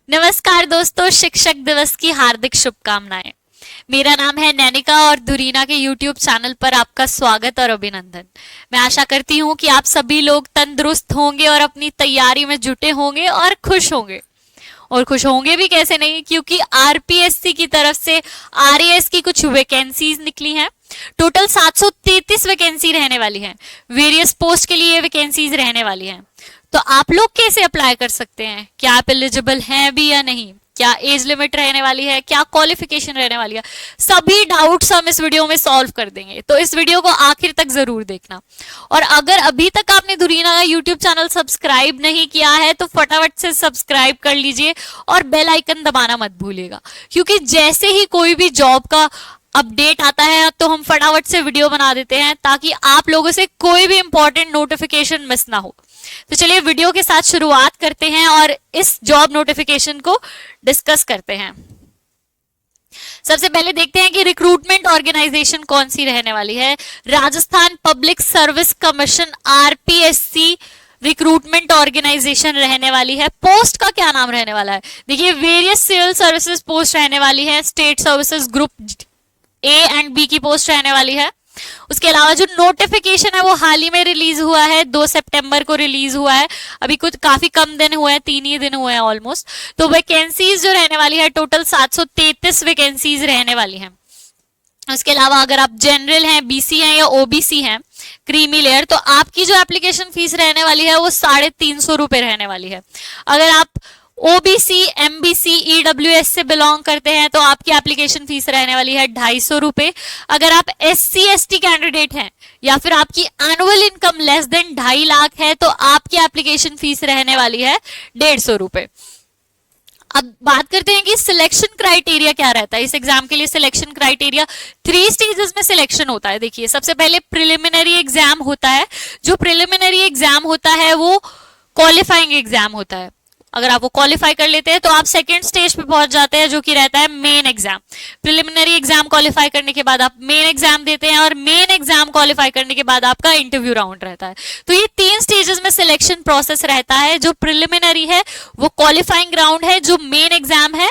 नमस्कार दोस्तों, शिक्षक दिवस की हार्दिक शुभकामनाएं। मेरा नाम है नैनिका और धुरीना के YouTube चैनल पर आपका स्वागत और अभिनंदन। मैं आशा करती हूँ कि आप सभी लोग तंदुरुस्त होंगे और अपनी तैयारी में जुटे होंगे और खुश होंगे। और खुश होंगे भी कैसे नहीं, क्योंकि आरपीएससी की तरफ से आरएएस की कुछ वैकेंसीज निकली हैं। टोटल 733 वैकेंसी रहने वाली है। वेरियस पोस्ट के लिए वैकेंसीज रहने वाली हैं। तो आप लोग कैसे अप्लाई कर सकते हैं, क्या आप एलिजिबल हैं भी या नहीं, क्या एज लिमिट रहने वाली है, क्या क्वालिफिकेशन रहने वाली है, सभी डाउट्स हम इस वीडियो में सॉल्व कर देंगे। तो इस वीडियो को आखिर तक जरूर देखना। और अगर अभी तक आपने धुरीना का यूट्यूब चैनल सब्सक्राइब नहीं किया है तो फटाफट से सब्सक्राइब कर लीजिए और बेल आइकन दबाना मत भूलिएगा, क्योंकि जैसे ही कोई भी जॉब का अपडेट आता है तो हम फटाफट से वीडियो बना देते हैं, ताकि आप लोगों से कोई भी इंपॉर्टेंट नोटिफिकेशन मिस ना हो। तो चलिए वीडियो के साथ शुरुआत करते हैं और इस जॉब नोटिफिकेशन को डिस्कस करते हैं। सबसे पहले देखते हैं कि रिक्रूटमेंट ऑर्गेनाइजेशन कौन सी रहने वाली है। Rajasthan public service commission RPSC recruitment organisation रहने वाली है। पोस्ट का क्या नाम रहने वाला है, देखिए वेरियस सिविल सर्विसेज पोस्ट रहने वाली है। State services group A and B की पोस्ट रहने वाली है। उसके अलावा जो नोटिफिकेशन है वो हाल ही में रिलीज हुआ है, 2 सितंबर को रिलीज हुआ है। अभी कुछ काफी कम दिन हुए हैं, 3 ही दिन हुए हैं ऑलमोस्ट। तो वैकेंसीज जो रहने वाली है टोटल 733 वैकेंसीज रहने वाली हैं। उसके अलावा अगर आप जनरल हैं, बीसी हैं या ओबीसी हैं, क्रीमी लेयर, तो आपकी जो एप्लीकेशन फीस रहने वाली है वो 350 रुपए रहने वाली है। अगर आप ओबीसी, एमबीसी, ईडब्ल्यूएस से बिलोंग करते हैं तो आपकी एप्लीकेशन फीस रहने वाली है 250 रुपए। अगर आप एससी एसटी कैंडिडेट हैं या फिर आपकी annual income less than 2.5 lakh है तो आपकी एप्लीकेशन फीस रहने वाली है 150 रुपए। अब बात करते हैं कि सिलेक्शन क्राइटेरिया क्या रहता है। इस एग्जाम के लिए सिलेक्शन क्राइटेरिया 3 स्टेजेस में सिलेक्शन होता है। देखिए, सबसे पहले प्रिलिमिनरी एग्जाम होता है। जो प्रिलिमिनरी एग्जाम होता है वो क्वालिफाइंग एग्जाम होता है। अगर आप वो क्वालिफाई कर लेते हैं तो आप सेकेंड स्टेज पे पहुंच जाते हैं, जो कि रहता है main exam. Preliminary exam qualify करने के बाद आप मेन एग्जाम देते हैं और मेन एग्जाम क्वालिफाई करने के बाद आपका इंटरव्यू राउंड रहता है। तो ये 3 स्टेजेस में सिलेक्शन प्रोसेस रहता है। जो प्रिलिमिनरी है वो क्वालिफाइंग राउंड है, जो मेन एग्जाम है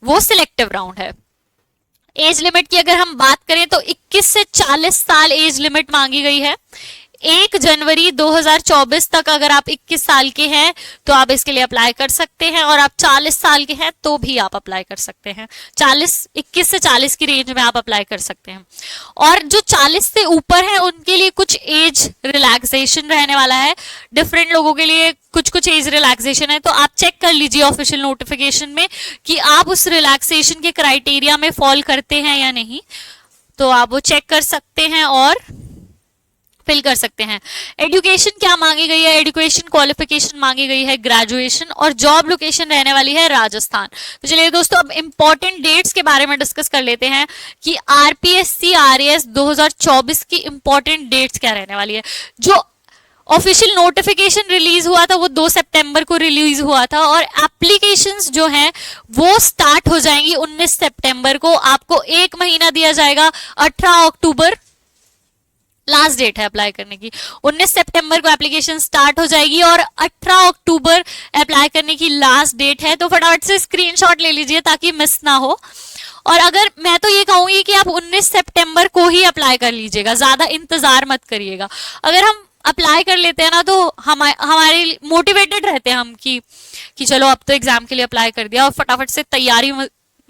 वो सिलेक्टिव राउंड है। एज लिमिट की अगर हम बात करें तो 21 से 40 साल एज लिमिट मांगी गई है। 1 जनवरी 2024 तक अगर आप 21 साल के हैं तो आप इसके लिए अप्लाई कर सकते हैं, और आप 40 साल के हैं तो भी आप अप्लाई कर सकते हैं। 21 से 40 की रेंज में आप अप्लाई कर सकते हैं। और जो 40 से ऊपर है उनके लिए कुछ एज रिलैक्सेशन रहने वाला है। डिफरेंट लोगों के लिए कुछ एज रिलैक्सेशन है, तो आप चेक कर लीजिए ऑफिशियल नोटिफिकेशन में कि आप उस रिलैक्सेशन के क्राइटेरिया में फॉल करते हैं या नहीं। तो आप वो चेक कर सकते हैं और फिल कर सकते हैं। एजुकेशन क्या मांगी गई है, एजुकेशन क्वालिफिकेशन मांगी गई है ग्रेजुएशन, और जॉब लोकेशन रहने वाली है राजस्थान। तो चलिए दोस्तों, अब इंपॉर्टेंट डेट्स के बारे में डिस्कस कर लेते हैं कि आरपीएससी आरएएस 2024 की इंपॉर्टेंट डेट्स क्या रहने वाली है। जो ऑफिशियल नोटिफिकेशन रिलीज हुआ था वो 2 सितंबर को रिलीज हुआ था, और एप्लीकेशंस जो हैं वो स्टार्ट हो जाएंगी 19 सितंबर को। आपको 1 महीना दिया जाएगा। 18 अक्टूबर लास्ट डेट है अप्लाई करने की। 19 सितंबर को एप्लीकेशन स्टार्ट हो जाएगी और 18 अक्टूबर अप्लाई करने की लास्ट डेट है। तो फटाफट से स्क्रीनशॉट ले लीजिए ताकि मिस ना हो। और अगर मैं तो ये कहूंगी कि आप 19 सितंबर को ही अप्लाई कर लीजिएगा, ज्यादा इंतजार मत करिएगा। अगर हम अप्लाई कर लेते हैं ना तो हमारे मोटिवेटेड रहते हैं हम कि चलो अब तो एग्जाम के लिए अप्लाई कर दिया, और फटाफट से तैयारी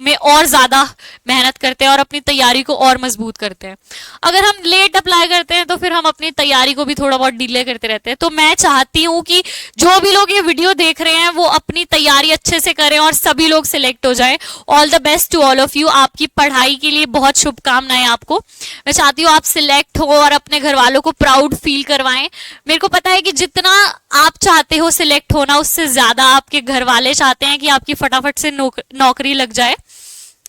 में और ज्यादा मेहनत करते हैं और अपनी तैयारी को और मजबूत करते हैं। अगर हम लेट अप्लाई करते हैं तो फिर हम अपनी तैयारी को भी थोड़ा बहुत डिले करते रहते हैं। तो मैं चाहती हूँ कि जो भी लोग ये वीडियो देख रहे हैं वो अपनी तैयारी अच्छे से करें और सभी लोग सिलेक्ट हो जाएं। All the best to all of you. आपकी पढ़ाई के लिए बहुत शुभकामनाएं आपको। मैं चाहती हूँ आप सिलेक्ट हो और अपने घर वालों को प्राउड फील करवाएं। मेरे को पता है कि जितना आप चाहते हो सिलेक्ट होना, उससे ज्यादा आपके घर वाले चाहते हैं कि आपकी फटाफट से नौकरी लग जाए।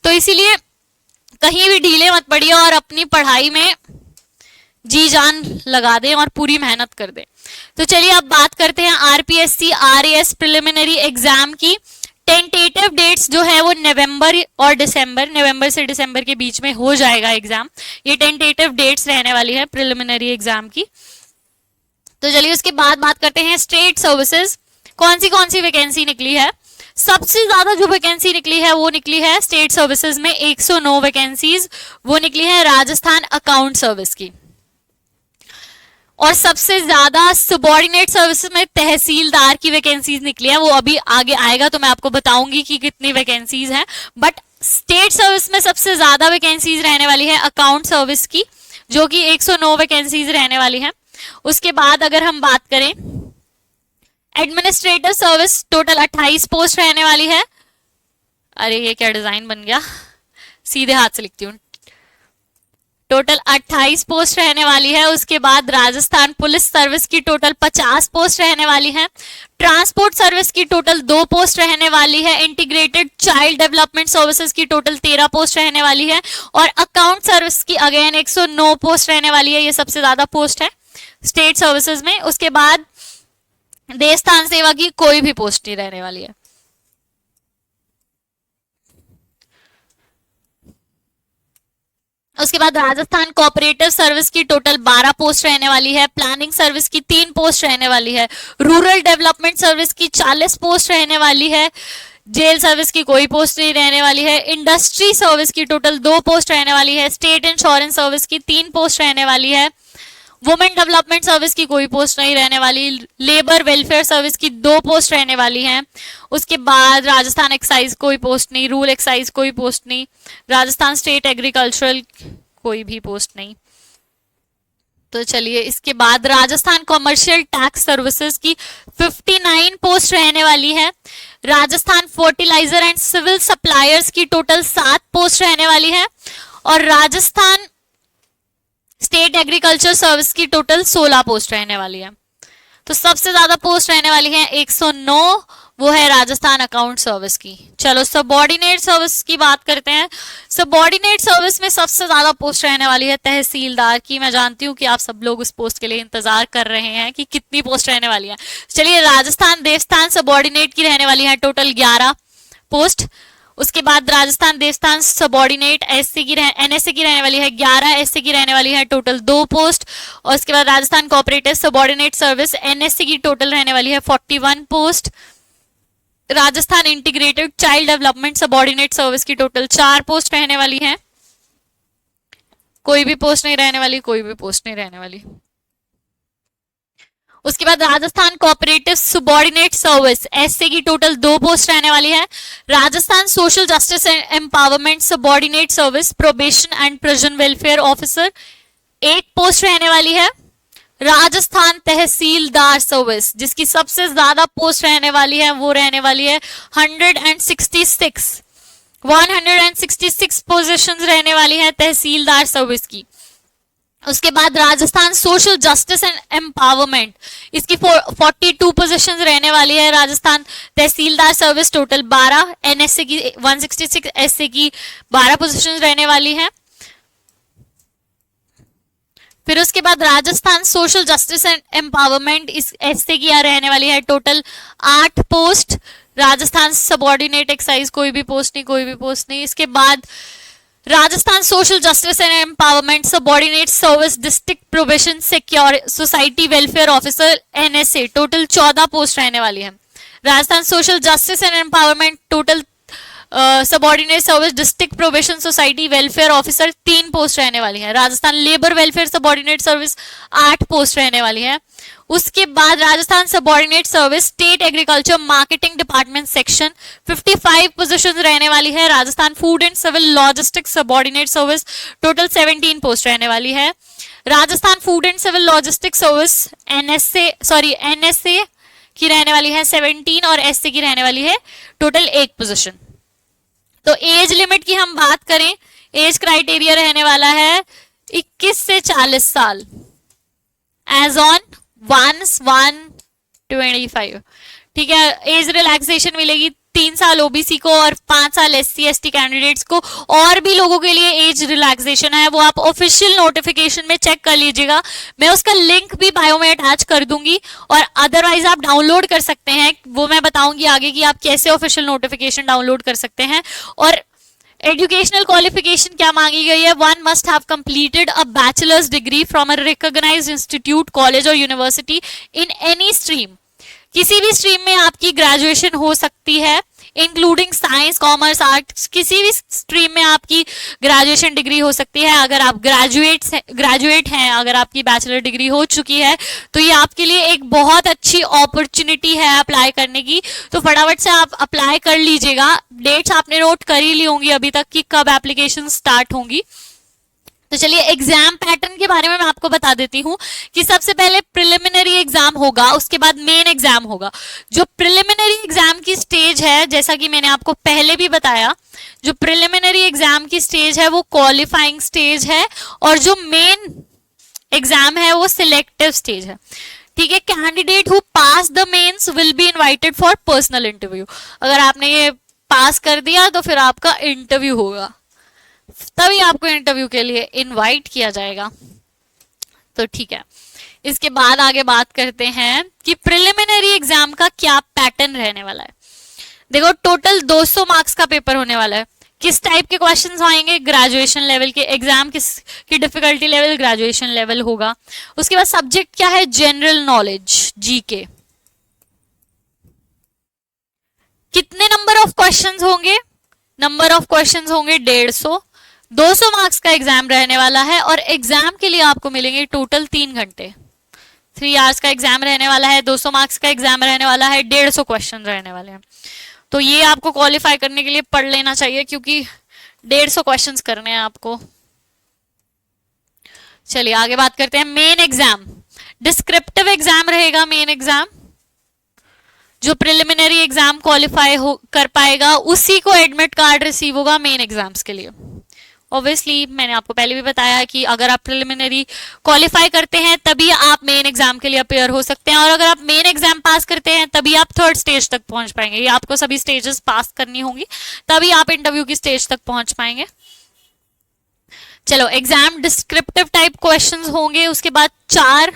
तो इसीलिए कहीं भी ढीले मत पड़िए और अपनी पढ़ाई में जी जान लगा दें और पूरी मेहनत कर दें। तो चलिए अब बात करते हैं आरपीएससी आरएएस प्रिलिमिनरी एग्जाम की। टेंटेटिव डेट्स जो है वो नवंबर से दिसंबर के बीच में हो जाएगा एग्जाम। ये टेंटेटिव डेट्स रहने वाली है प्रिलिमिनरी एग्जाम की। तो चलिए उसके बाद बात करते हैं स्टेट सर्विसेज कौन सी वैकेंसी निकली है। सबसे ज्यादा जो वैकेंसी निकली है वो निकली है स्टेट सर्विसेज में 109 वैकेंसीज, वो निकली है राजस्थान अकाउंट सर्विस की। और सबसे ज्यादा सबॉर्डिनेट सर्विसेज में तहसीलदार की वैकेंसीज निकली है, वो अभी आगे आएगा तो मैं आपको बताऊंगी कि कितनी वैकेंसीज हैं। बट स्टेट सर्विस में सबसे ज्यादा वैकेंसीज रहने वाली है अकाउंट सर्विस की, जो कि 109 वैकेंसीज रहने वाली है। उसके बाद अगर हम बात करें एडमिनिस्ट्रेटिव सर्विस, टोटल 28 पोस्ट रहने वाली है। अरे ये क्या डिजाइन बन गया, सीधे हाथ से लिखती हूँ। टोटल 28 पोस्ट रहने वाली है। उसके बाद राजस्थान पुलिस सर्विस की टोटल 50 पोस्ट रहने वाली है। ट्रांसपोर्ट सर्विस की टोटल 2 पोस्ट रहने वाली है। इंटीग्रेटेड चाइल्ड डेवलपमेंट सर्विसेज की टोटल 13 पोस्ट रहने वाली है। और अकाउंट सर्विस की अगेन 109 पोस्ट रहने वाली है। ये सबसे ज्यादा पोस्ट है स्टेट सर्विसेज में। उसके बाद देवस्थान सेवा की कोई भी पोस्ट नहीं रहने वाली है। उसके बाद राजस्थान कोऑपरेटिव सर्विस की टोटल 12 पोस्ट रहने वाली है। प्लानिंग सर्विस की 3 पोस्ट रहने वाली है। रूरल डेवलपमेंट सर्विस की 40 पोस्ट रहने वाली है। जेल सर्विस की कोई पोस्ट नहीं रहने वाली है। इंडस्ट्री सर्विस की टोटल 2 पोस्ट रहने वाली है। स्टेट इंश्योरेंस सर्विस की 3 पोस्ट रहने वाली है। वुमेन डेवलपमेंट सर्विस की कोई पोस्ट नहीं रहने वाली। लेबर वेलफेयर सर्विस की 2 पोस्ट रहने वाली हैं। उसके बाद राजस्थान एक्साइज कोई पोस्ट नहीं। रूरल एक्साइज कोई पोस्ट नहीं। राजस्थान स्टेट एग्रीकल्चरल कोई भी पोस्ट नहीं। तो चलिए इसके बाद राजस्थान कॉमर्शियल टैक्स सर्विसेज की 59 पोस्ट रहने वाली है। Rajasthan fertiliser and civil suppliers की टोटल 7 पोस्ट रहने वाली है। और राजस्थान स्टेट एग्रीकल्चर सर्विस की टोटल 16 पोस्ट रहने वाली है। तो सबसे ज्यादा पोस्ट रहने वाली है 109, वो है राजस्थान अकाउंट सर्विस की। चलो सबॉर्डिनेट सर्विस की बात करते हैं। सबॉर्डिनेट सर्विस में सबसे ज्यादा पोस्ट रहने वाली है तहसीलदार की। मैं जानती हूँ कि आप सब लोग उस पोस्ट के लिए इंतजार कर रहे हैं कि कितनी पोस्ट रहने वाली है। चलिए राजस्थान देवस्थान सबॉर्डिनेट की रहने वाली है टोटल 11 पोस्ट। उसके बाद राजस्थान देवस्थान सबॉर्डिनेट एससी की एनएससी की रहने वाली है 11, एससी की रहने वाली है टोटल 2 पोस्ट। और उसके बाद Rajasthan cooperative subordinate service NSC की टोटल रहने वाली है 41 post. Rajasthan integrated child development subordinate service की टोटल 4 पोस्ट रहने वाली है। कोई भी पोस्ट नहीं रहने वाली, कोई भी पोस्ट नहीं रहने वाली। उसके बाद Rajasthan cooperative subordinate service SC की टोटल 2 पोस्ट रहने वाली है। Rajasthan social justice and empowerment subordinate service probation and prison welfare officer 1 post रहने वाली है। राजस्थान तहसीलदार सर्विस जिसकी सबसे ज्यादा पोस्ट रहने वाली है वो रहने वाली है 166 पोजीशंस रहने वाली है तहसीलदार सर्विस की। उसके बाद Rajasthan social justice and empowerment, इसकी 42 पोजीशंस रहने वाली है। राजस्थान तहसीलदार सर्विस टोटल 12, एनएससी की 166, एससी की 12 पोजीशंस रहने वाली है। फिर उसके बाद Rajasthan social justice and empowerment इस एससी की रहने वाली है total 8 post. Rajasthan subordinate excise कोई भी पोस्ट नहीं, कोई भी पोस्ट नहीं। इसके बाद Rajasthan social justice and empowerment subordinate service district probation secure society welfare officer NSA total 14 post रहने वाली है। Rajasthan social justice and empowerment total subordinate service district probation society welfare officer 3 post रहने वाली है। Rajasthan labour welfare subordinate service 8 post रहने वाली है। उसके बाद Rajasthan subordinate service state agriculture marketing department section 55 position रहने वाली है। Rajasthan food and civil logistics subordinate service total 17 post रहने वाली है। Rajasthan food and civil logistics service NSA की रहने वाली है 17 और एससी की रहने वाली है टोटल 1 पोजीशन। तो एज लिमिट की हम बात करें, एज क्राइटेरिया रहने वाला है 21 से 40 साल एज ऑन 1/1/25। ठीक है, एज रिलैक्सेशन मिलेगी 3 साल ओबीसी को और 5 साल एससी एसटी कैंडिडेट्स को। और भी लोगों के लिए एज रिलैक्सेशन है, वो आप ऑफिशियल नोटिफिकेशन में चेक कर लीजिएगा। मैं उसका लिंक भी बायो में अटैच कर दूंगी और अदरवाइज आप डाउनलोड कर सकते हैं, वो मैं बताऊंगी आगे कि आप कैसे ऑफिशियल नोटिफिकेशन डाउनलोड कर सकते हैं। और एजुकेशनल क्वालिफिकेशन क्या मांगी गई है, 1 must have completed a bachelor's degree from a recognised institute, college और यूनिवर्सिटी इन एनी स्ट्रीम किसी भी स्ट्रीम में आपकी ग्रेजुएशन हो सकती है, इंक्लूडिंग साइंस, कॉमर्स, आर्ट्स, किसी भी स्ट्रीम में आपकी ग्रेजुएशन डिग्री हो सकती है। अगर आप ग्रेजुएट हैं, अगर आपकी बैचलर डिग्री हो चुकी है, तो ये आपके लिए एक बहुत अच्छी अपॉर्चुनिटी है अप्लाई करने की। तो फटाफट से आप अप्लाई कर लीजिएगा। डेट्स आपने नोट कर ही ली होंगी अभी तक कि कब एप्लीकेशन स्टार्ट होंगी। तो चलिए एग्जाम पैटर्न के बारे में मैं आपको बता देती हूँ कि सबसे पहले प्रिलिमिनरी एग्जाम होगा, उसके बाद मेन एग्जाम होगा। जो प्रिलिमिनरी एग्जाम की स्टेज है, जैसा कि मैंने आपको पहले भी बताया, जो प्रिलिमिनरी एग्जाम की स्टेज है वो क्वालिफाइंग स्टेज है, और जो मेन एग्जाम है वो सिलेक्टिव स्टेज है। ठीक है, candidate who pass the mains will be invited for personal interview. अगर आपने ये पास कर दिया तो फिर आपका इंटरव्यू होगा, तभी आपको इंटरव्यू के लिए इनवाइट किया जाएगा। तो ठीक है, इसके बाद आगे बात करते हैं कि प्रिलिमिनरी एग्जाम का क्या पैटर्न रहने वाला है। देखो, टोटल 200 मार्क्स का पेपर होने वाला है। किस टाइप के क्वेश्चंस आएंगे? ग्रेजुएशन लेवल के। एग्जाम की डिफिकल्टी लेवल ग्रेजुएशन लेवल होगा। उसके बाद सब्जेक्ट क्या है? General knowledge, GK. कितने नंबर ऑफ क्वेश्चंस होंगे? नंबर ऑफ क्वेश्चंस होंगे 150। 200 मार्क्स का एग्जाम रहने वाला है, और एग्जाम के लिए आपको मिलेंगे टोटल 3 घंटे। 3 आवर्स का एग्जाम रहने वाला है, 200 मार्क्स का एग्जाम रहने वाला है, 150 क्वेश्चन रहने वाले हैं। तो ये आपको क्वालिफाई करने के लिए पढ़ लेना चाहिए, क्योंकि 150 क्वेश्चंस करने हैं आपको। चलिए आगे बात करते हैं मेन एग्जाम। डिस्क्रिप्टिव एग्जाम रहेगा मेन एग्जाम। जो प्रिलिमिनरी एग्जाम क्वालिफाई कर पाएगा उसी को एडमिट कार्ड रिसीव होगा मेन एग्जाम्स के लिए। ऑब्वियसली मैंने आपको पहले भी बताया कि अगर आप प्रिलिमिनरी क्वालिफाई करते हैं तभी आप मेन एग्जाम के लिए अपेयर हो सकते हैं, और अगर आप मेन एग्जाम पास करते हैं तभी आप 3rd स्टेज तक पहुंच पाएंगे। ये आपको सभी स्टेजेस पास करनी होंगी, तभी आप इंटरव्यू की स्टेज तक पहुंच पाएंगे। चलो, एग्जाम डिस्क्रिप्टिव टाइप क्वेश्चंस होंगे। उसके बाद 4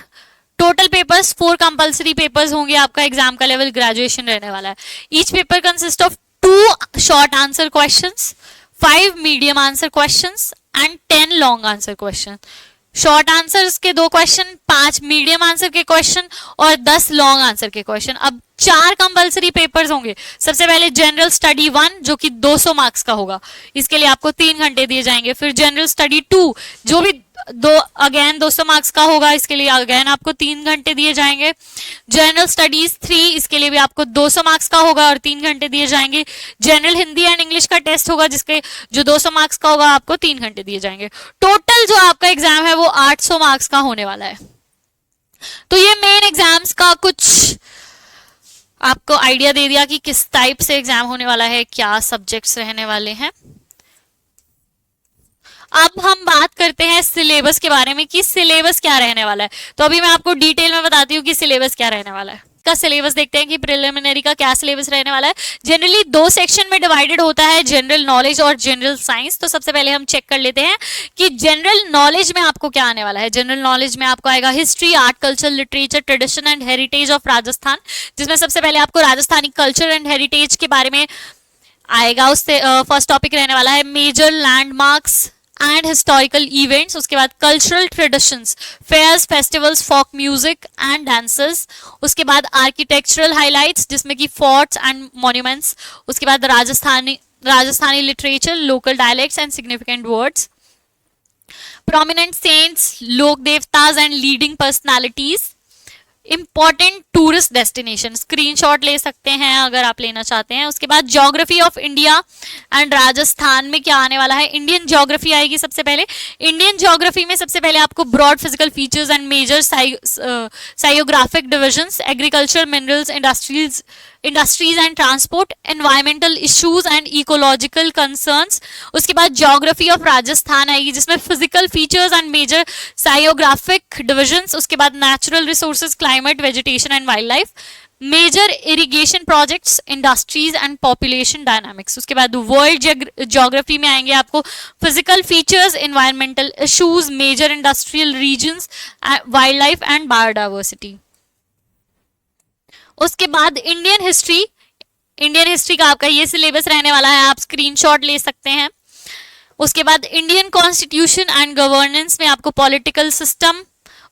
टोटल पेपर्स, 4 कंपल्सरी पेपर्स होंगे। आपका एग्जाम का लेवल ग्रेजुएशन रहने वाला है। Each paper consist of 2 short answer questions, 5 medium answer questions and 10 long answer question. Short answers के 2 क्वेश्चन, 5 मीडियम आंसर के क्वेश्चन और 10 लॉन्ग आंसर के क्वेश्चन। अब 4 कंपल्सरी पेपर्स होंगे। सबसे पहले जनरल स्टडी 1 जो कि 200 मार्क्स का होगा, इसके लिए आपको 3 घंटे दिए जाएंगे। फिर जनरल स्टडी 2 जो भी अगेन 200 मार्क्स का होगा, इसके लिए अगेन आपको 3 घंटे दिए जाएंगे। जनरल स्टडीज 3 इसके लिए भी आपको 200 मार्क्स का होगा और 3 घंटे दिए जाएंगे। जनरल हिंदी एंड इंग्लिश का टेस्ट होगा, जिसके जो 200 मार्क्स का होगा, आपको 3 घंटे दिए जाएंगे। टोटल जो आपका एग्जाम है वो 800 मार्क्स का होने वाला है। तो ये मेन एग्जाम्स का कुछ आपको आइडिया दे दिया कि किस टाइप से एग्जाम होने वाला है, क्या सब्जेक्ट्स रहने वाले हैं। अब हम बात करते हैं सिलेबस के बारे में कि सिलेबस क्या रहने वाला है। तो अभी मैं आपको डिटेल में बताती हूँ कि सिलेबस क्या रहने वाला है। का सिलेबस देखते हैं कि प्रिलिमिनरी का क्या सिलेबस रहने वाला है। जनरली 2 सेक्शन में डिवाइडेड होता है, जनरल नॉलेज और जनरल साइंस। तो सबसे पहले हम चेक कर लेते हैं कि जनरल नॉलेज में आपको क्या आने वाला है। जनरल नॉलेज में आपको आएगा history, art, culture, literature, tradition and heritage of Rajasthan, जिसमें सबसे पहले आपको राजस्थानी कल्चर एंड हेरिटेज के बारे में आएगा। उससे फर्स्ट टॉपिक रहने वाला है major landmarks and historical events. उसके बाद cultural traditions, fairs, festivals, folk music and dances. उसके बाद आर्किटेक्चरल हाइलाइट्स, जिसमें कि फोर्ट्स एंड मॉन्यूमेंट्स। उसके बाद Rajasthani literature, local dialects and significant words, prominent saints, लोक देवताज and leading personalities, important tourist destination. Screenshot ले सकते हैं अगर आप लेना चाहते हैं। उसके बाद geography of India and Rajasthan में क्या आने वाला है। इंडियन ज्योग्राफी आएगी सबसे पहले। इंडियन ज्योग्राफी में सबसे पहले आपको broad physical features and major physiographic divisions, agriculture, minerals, industries and transport, environmental issues and ecological concerns. उसके बाद ज्योग्राफी ऑफ राजस्थान आएगी, जिसमें physical features and major physiographic divisions. उसके बाद natural resources, climate, vegetation and wildlife, major irrigation projects, industries and population dynamics. उसके बाद world geography में आएंगे आपको physical features, environmental issues, major industrial regions, wildlife and biodiversity. उसके बाद Indian history का आपका ये सिलेबस रहने वाला है, आप स्क्रीनशॉट ले सकते हैं। उसके बाद इंडियन कॉन्स्टिट्यूशन एंड गवर्नेंस में आपको पॉलिटिकल सिस्टम,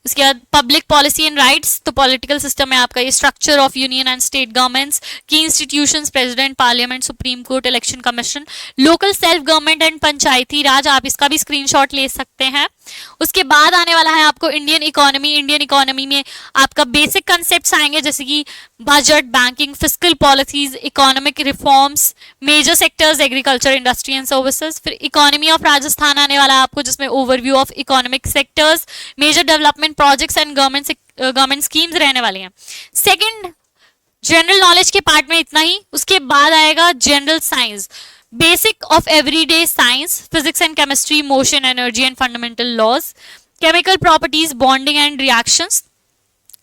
उसके बाद पब्लिक पॉलिसी एंड राइट्स, तो पॉलिटिकल सिस्टम है आपका ये structure of union and state governments, की institutions, president, parliament, supreme court, election commission, local self government and panchayati raj, आप इसका भी स्क्रीनशॉट ले सकते हैं। उसके बाद आने वाला है आपको इंडियन इकोनॉमी। इंडियन इकोनॉमी में आपका बेसिक कंसेप्ट्स आएंगे जैसे कि budget, banking, fiscal policies, economic reforms, major sectors, agriculture, industry and services. फिर इकोनॉमी ऑफ राजस्थान आने वाला है आपको जिसमें overview of economic sectors, major development projects and government schemes रहने वाले हैं। सेकंड जनरल नॉलेज के पार्ट में इतना ही। उसके बाद आएगा general science, basic of everyday science, physics and chemistry, motion, energy and fundamental laws, chemical properties, bonding and reactions.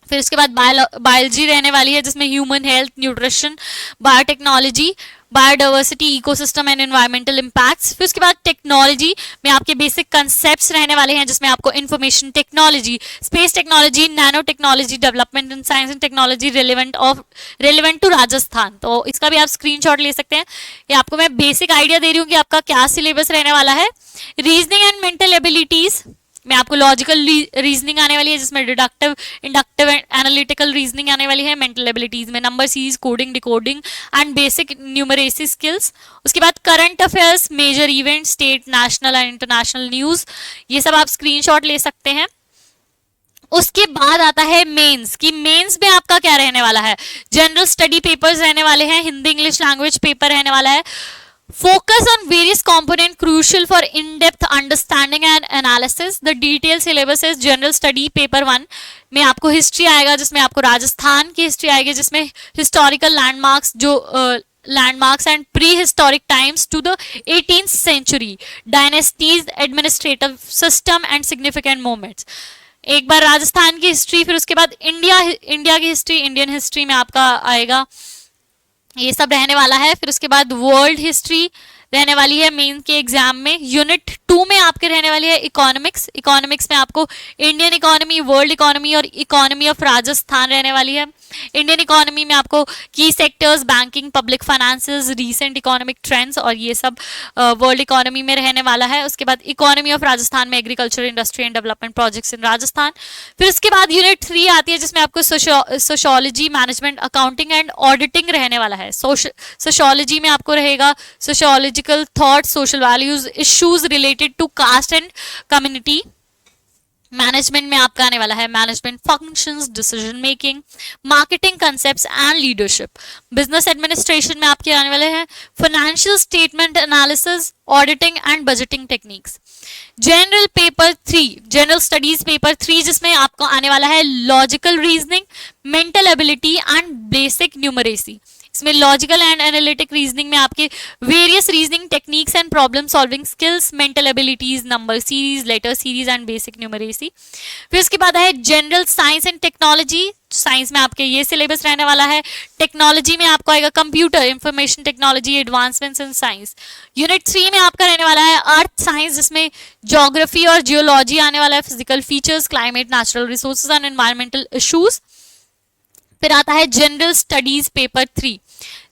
फिर उसके बाद बायोलॉजी रहने वाली है जिसमें human health, nutrition, biotechnology, biodiversity, ecosystem and environmental impacts. फिर उसके बाद टेक्नोलॉजी में आपके बेसिक कंसेप्ट्स रहने वाले हैं जिसमें आपको information technology, space technology, nano technology, development in science and technology relevant to Rajasthan. तो इसका भी आप स्क्रीनशॉट ले सकते हैं। ये आपको मैं बेसिक आइडिया दे रही हूँ कि आपका क्या सिलेबस रहने वाला है। रीजनिंग एंड मेंटल एबिलिटीज में आपको लॉजिकल रीजनिंग आने वाली है जिसमें deductive, inductive and analytical reasoning आने वाली है। मेंटल एबिलिटीज में number series, coding, decoding and basic numeracy skills. उसके बाद current affairs, major event, state, national and international news, ये सब आप स्क्रीनशॉट ले सकते हैं। उसके बाद आता है मेंस, कि मेंस में आपका क्या रहने वाला है। जनरल स्टडी पेपर्स रहने वाले हैं, हिंदी इंग्लिश लैंग्वेज पेपर रहने वाला है। Focus on various component crucial for in-depth understanding and analysis. The detailed syllabus is General Study Paper 1 में आपको हिस्ट्री आएगा जिसमें आपको राजस्थान की हिस्ट्री आएगी जिसमें हिस्टोरिकल लैंडमार्क्स, जो landmarks and pre historic times to the 18th century, dynasties, administrative system and significant moments. एक बार राजस्थान की हिस्ट्री, फिर उसके बाद इंडिया की हिस्ट्री, इंडियन हिस्ट्री में आपका आएगा, ये सब रहने वाला है। फिर उसके बाद वर्ल्ड हिस्ट्री रहने वाली है मेन के एग्जाम में। यूनिट 2 में आपके रहने वाली है इकोनॉमिक्स। इकोनॉमिक्स में आपको इंडियन इकोनॉमी, वर्ल्ड इकोनॉमी और इकोनॉमी ऑफ राजस्थान रहने वाली है। इंडियन इकोनॉमी में आपको की sectors, banking, public finances, recent economic trends और ये सब वर्ल्ड इकोनॉमी में रहने वाला है। उसके बाद इकोनॉमी ऑफ राजस्थान में agriculture, industry and development projects in Rajasthan. फिर उसके बाद यूनिट 3 आती है जिसमें आपको sociology, management, accounting and auditing रहने वाला है। सोशियोलॉजी में आपको रहेगा sociological thoughts, social values, issues related to caste and community. Management में आपका आने वाला है management functions, decision making, marketing concepts and leadership. Business administration में आपके आने वाले हैं financial statement analysis, auditing and budgeting techniques. General paper 3, general studies paper 3 जिसमें आपको आने वाला है logical reasoning, mental ability and basic numeracy. इसमें लॉजिकल एंड एनालिटिक रीजनिंग में आपके various reasoning techniques and problem solving skills, mental abilities, number series, letter series and basic numeracy. फिर उसके बाद है general science and technology. Science में आपके ये सिलेबस रहने वाला है। टेक्नोलॉजी में आपको आएगा computer, information technology, advancements in science. Unit 3 में आपका रहने वाला है अर्थ साइंस जिसमें ज्योग्राफी और जियोलॉजी आने वाला है, physical features, climate, natural resources and environmental issues. फिर आता है जनरल स्टडीज पेपर 3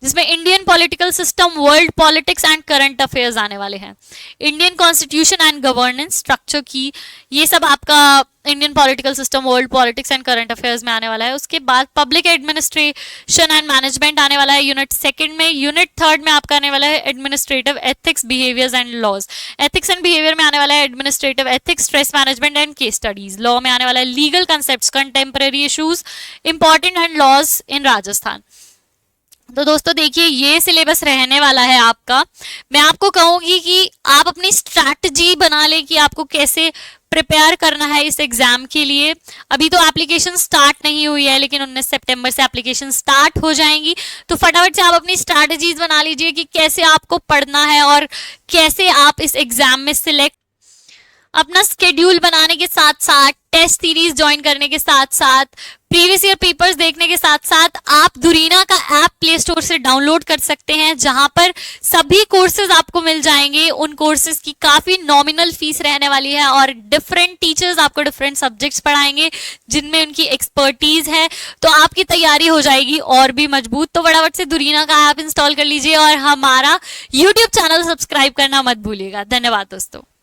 जिसमें Indian political system, world politics and current affairs आने वाले हैं। Indian constitution and governance structure की, ये सब आपका Indian political system, world politics and current affairs में आने वाला है। उसके बाद पब्लिक एडमिनिस्ट्रेशन एंड मैनेजमेंट आने वाला है यूनिट 2 में। यूनिट 3 में आपका आने वाला है administrative ethics, behaviours and laws. Ethics and behaviour में आने वाला है administrative ethics, stress management and case studies. Law में आने वाला है legal concepts, contemporary issues, important and laws in Rajasthan. तो दोस्तों देखिए ये सिलेबस रहने वाला है आपका। मैं आपको कहूंगी कि आप अपनी स्ट्रैटेजी बना लें कि आपको कैसे प्रिपेयर करना है इस एग्जाम के लिए। अभी तो एप्लीकेशन स्टार्ट नहीं हुई है लेकिन 19 सितंबर से एप्लीकेशन स्टार्ट हो जाएंगी, तो फटाफट से आप अपनी स्ट्रैटेजीज बना लीजिए कि कैसे आपको पढ़ना है और कैसे आप इस एग्जाम में सिलेक्ट। अपना स्केड्यूल बनाने के साथ साथ, टेस्ट सीरीज ज्वाइन करने के साथ साथ, प्रीवियस ईयर पेपर्स देखने के साथ साथ आप धुरीना का ऐप प्ले स्टोर से डाउनलोड कर सकते हैं जहां पर सभी कोर्सेज आपको मिल जाएंगे। उन कोर्सेज की काफी नॉमिनल फीस रहने वाली है और डिफरेंट टीचर्स आपको डिफरेंट सब्जेक्ट्स पढ़ाएंगे जिनमें उनकी एक्सपर्टीज है, तो आपकी तैयारी हो जाएगी और भी मजबूत। तो फटाफट से धुरीना का ऐप इंस्टॉल कर लीजिए और हमारा यूट्यूब चैनल सब्सक्राइब करना मत भूलिएगा। धन्यवाद दोस्तों।